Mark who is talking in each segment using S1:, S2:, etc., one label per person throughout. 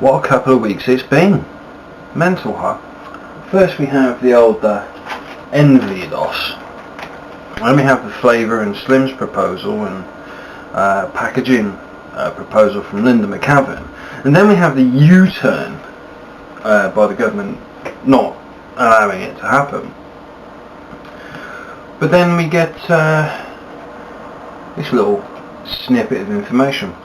S1: What a couple of weeks it's been. Mental, huh? First we have the old envy loss. Then we have the flavour and Slim's proposal and packaging proposal from Linda McCavan. And then we have the U-turn by the government not allowing it to happen. But then we get this little snippet of information.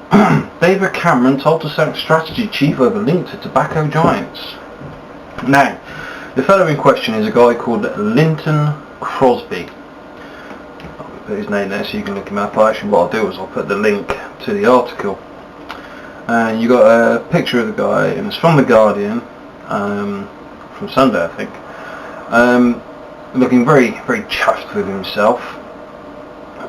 S1: David Cameron told to sack strategy chief over link to tobacco giants. Now, the fellow in question is a guy called Linton Crosby. I'll put his name there so you can look him up. Actually, what I'll do is I'll put the link to the article. And you got a picture of the guy, and it's from The Guardian, from Sunday, I think. Looking very, very chuffed with himself.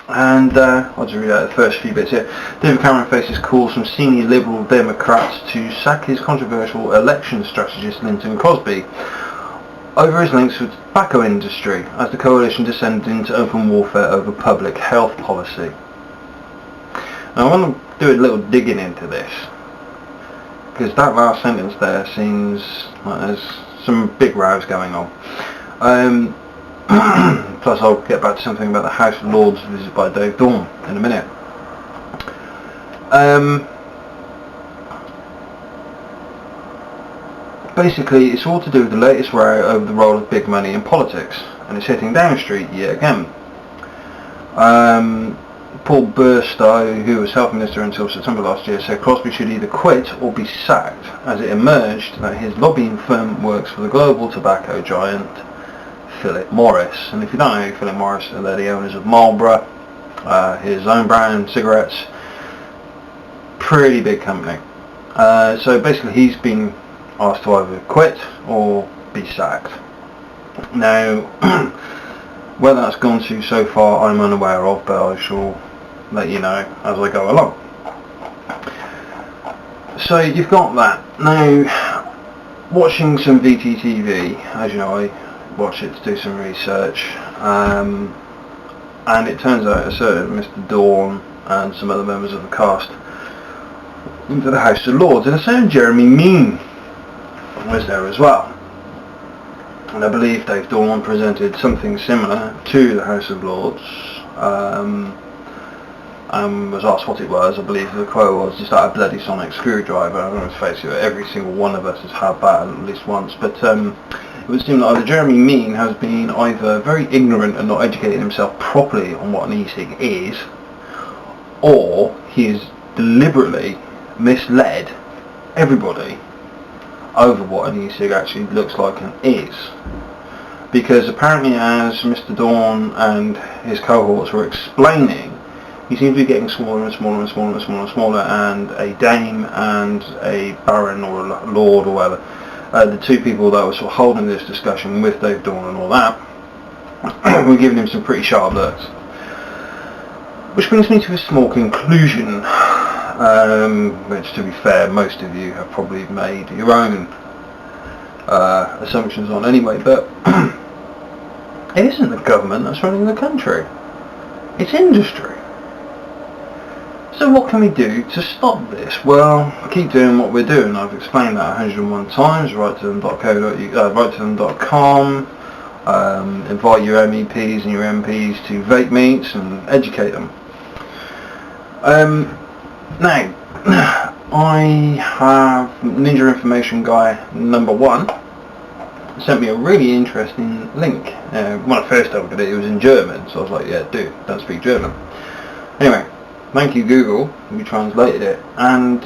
S1: And I'll just read out the first few bits here. David Cameron faces calls from senior Liberal Democrats to sack his controversial election strategist Linton Crosby over his links with the tobacco industry as the coalition descended into open warfare over public health policy. Now I want to do a little digging into this, because that last sentence there seems like there's some big rows going on. Plus I'll get back to something about the House of Lords visit by Dave Dawn in a minute. Basically it's all to do with the latest row over the role of big money in politics, and it's hitting Downing Street yet again. Paul Burstow, who was Health Minister until September last year, said Crosby should either quit or be sacked, as it emerged that his lobbying firm works for the global tobacco giant Philip Morris. And if you don't know who Philip Morris are, they're the owners of Marlboro, his own brand cigarettes. Pretty big company. So basically he's been asked to either quit or be sacked. Now where that's gone to so far I'm unaware of, but I shall let you know as I go along. So you've got that. Now, watching some VTTV, as you know I watch it to do some research, and it turns out a certain Mr. Dawn and some other members of the cast into the House of Lords, and a certain Jeremy Mean was there as well. And I believe Dave Dawn presented something similar to the House of Lords, and was asked what it was. I believe the quote was just like a bloody sonic screwdriver. I don't know, face it, every single one of us has had that at least once, but it would seem that either Jeremy Mean has been either very ignorant and not educated himself properly on what an e-cig is, or he has deliberately misled everybody over what an e-cig actually looks like and is. Because apparently, as Mr. Dawn and his cohorts were explaining, he seems to be getting smaller and smaller and smaller and smaller and smaller, and a dame and a baron or a lord or whatever, the two people that were sort of holding this discussion with Dave Dawn and all that, were giving him some pretty sharp looks. Which brings me to a small conclusion, which, to be fair, most of you have probably made your own assumptions on anyway, but it isn't the government that's running the country, it's industry. So what can we do to stop this? Well, keep doing what we're doing. I've explained that 101 times. Write to them.com, invite your MEPs and your MPs to vape meets and educate them. Now, I have Ninja Information Guy number 1 sent me a really interesting link. When I first opened it, it was in German, so I was like, yeah, dude, don't speak German. Anyway, thank you Google, we translated it, and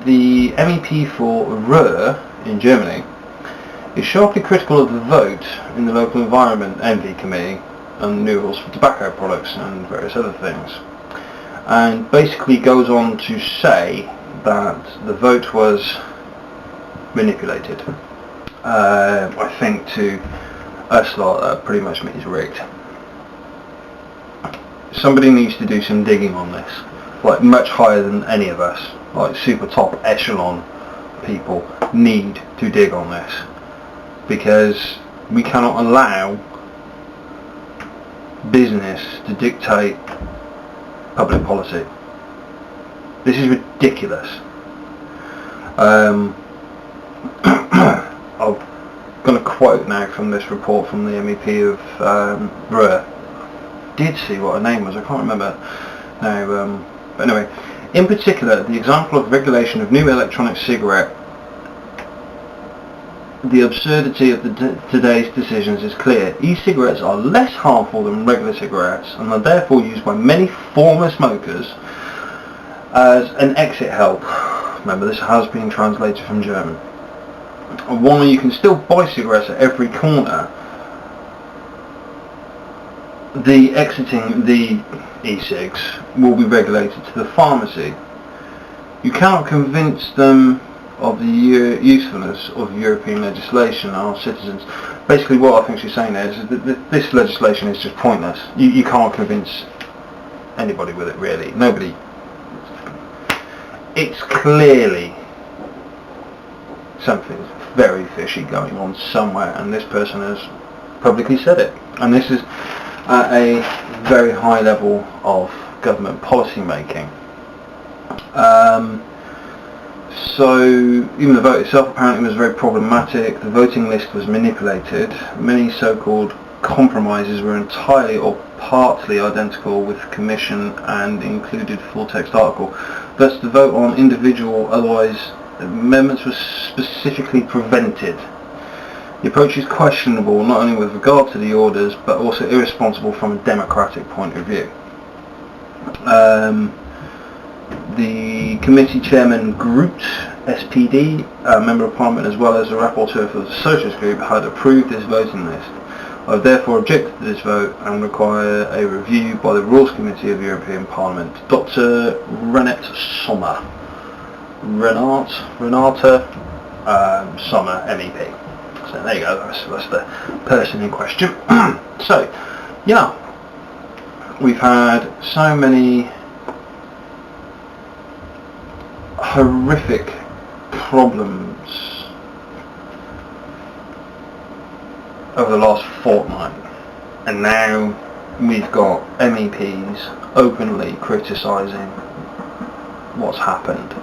S1: the MEP for Ruhr in Germany is sharply critical of the vote in the local environment envy committee on new rules for tobacco products and various other things, and basically goes on to say that the vote was manipulated. I think to us lot that pretty much means rigged. Somebody needs to do some digging on this, like much higher than any of us, like super top echelon people need to dig on this, because we cannot allow business to dictate public policy. This is ridiculous. I'm going to quote now from this report from the MEP of did see what her name was, I can't remember now, but anyway, in particular the example of regulation of new electronic cigarette, the absurdity of today's decisions is clear. E-cigarettes are less harmful than regular cigarettes and are therefore used by many former smokers as an exit help. Remember, this has been translated from German. And while you can still buy cigarettes at every corner, the exiting the e-cigs will be regulated to the pharmacy. You cannot convince them of the usefulness of European legislation, our citizens. Basically what I think she's saying there is that this legislation is just pointless. You can't convince anybody with it, really. Nobody. It's clearly something very fishy going on somewhere, and this person has publicly said it. And this is at a very high level of government policy making. So even the vote itself apparently was very problematic. The voting list was manipulated. Many so-called compromises were entirely or partly identical with the Commission and included full text article. Thus the vote on individual otherwise amendments was specifically prevented. The approach is questionable not only with regard to the orders but also irresponsible from a democratic point of view. The committee chairman Groot, SPD, a member of parliament as well as a rapporteur for the Socialist group, had approved this voting list. I have therefore objected to this vote and require a review by the Rules Committee of the European Parliament. Dr. Renate Sommer. Renata Sommer, MEP. So there you go, that's the person in question. So, yeah, we've had so many horrific problems over the last fortnight, and now we've got MEPs openly criticising what's happened.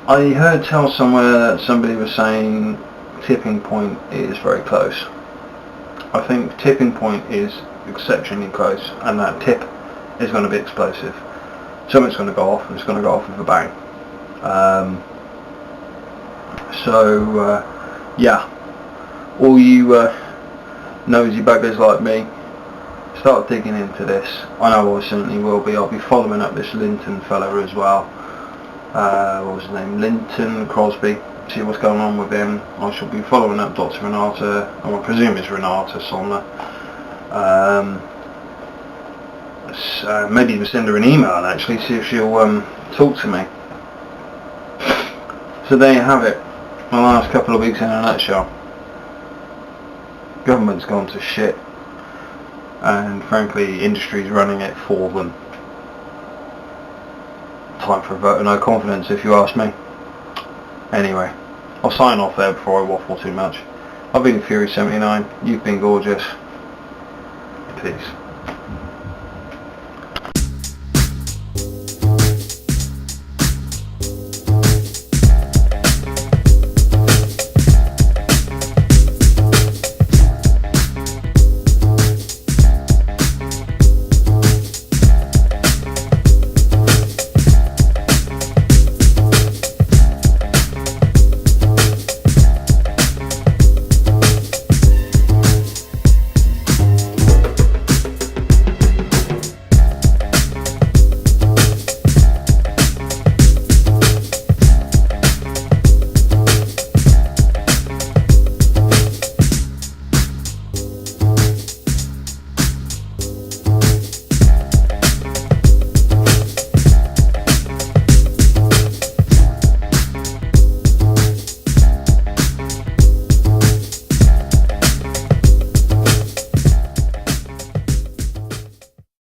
S1: I heard tell somewhere that somebody was saying tipping point is very close. I think tipping point is exceptionally close, and that tip is going to be explosive. Something's going to go off, and it's going to go off with a bang. Yeah, all you nosy buggers like me, start digging into this. I know I certainly will be. I'll be following up this Linton fella as well. What was his name? Linton Crosby. See what's going on with him. I shall be following up Dr. Renata, I presume it's Renata Sommer. Maybe even send her an email and actually see if she'll talk to me. So there you have it. My last couple of weeks in a nutshell. Government's gone to shit, and frankly industry's running it for them. Time for a vote of no confidence if you ask me. Anyway, I'll sign off there before I waffle too much. I've been Fury79, you've been gorgeous. Peace.